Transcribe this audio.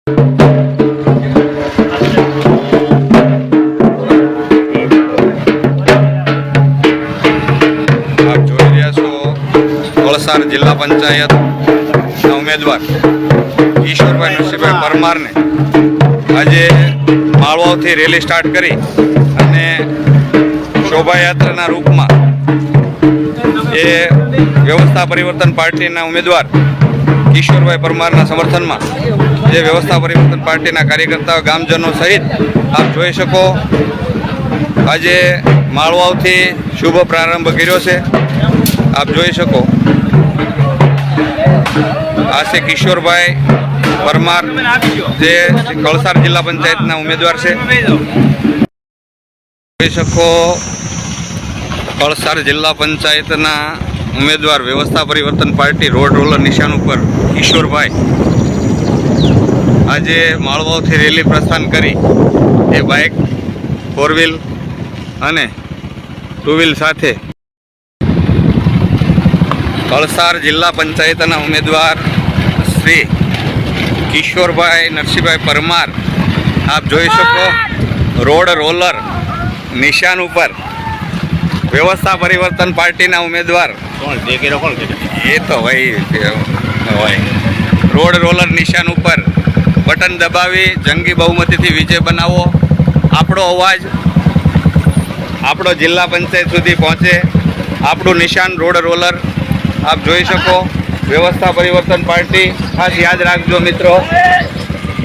આપ જોઈ રહ્યા છો વલસાડ જિલ્લા પંચાયતના ઉમેદવાર ઈશ્વરભાઈ નરસિંહભાઈ પરમારને આજે માળવાથી રેલી સ્ટાર્ટ કરી અને શોભાયાત્રાના રૂપમાં એ વ્યવસ્થા પરિવર્તન પાર્ટીના ઉમેદવાર ઈશ્વરભાઈ પરમારના સમર્થનમાં જે વ્યવસ્થા પરિવર્તન પાર્ટીના કાર્યકર્તાઓ ગામજનો સહિત આપ જોઈ શકો આજે માળવાથી શુભ પ્રારંભ કર્યો છે। આપ જોઈ શકો આ છે કિશોરભાઈ પરમાર જે વલસાડ જિલ્લા પંચાયતના ઉમેદવાર છે। જોઈ શકો વલસાડ જિલ્લા પંચાયતના ઉમેદવાર વ્યવસ્થા પરિવર્તન પાર્ટી રોડ રોલર નિશાન ઉપર કિશોરભાઈ આજે માળવાથી રેલી પ્રસ્થાન કરી એ બાઇક, ફોર વ્હીલ અને ટુ વ્હીલ સાથે વલસાડ જિલ્લા પંચાયતના ઉમેદવાર શ્રી કિશોરભાઈ નરસિંહભાઈ પરમાર આપ જોઈ શકો રોડ રોલર નિશાન ઉપર વ્યવસ્થા પરિવર્તન પાર્ટીના ઉમેદવાર એ તો હોય રોડ રોલર નિશાન ઉપર બટન દબાવી જંગી બહુમતીથી વિજય બનાવો। આપણો અવાજ આપણો જિલ્લા પંચાયત સુધી પહોંચે, આપણું નિશાન રોડ રોલર આપ જોઈ શકો વ્યવસ્થા પરિવર્તન પાર્ટી। ખાસ યાદ રાખજો મિત્રો,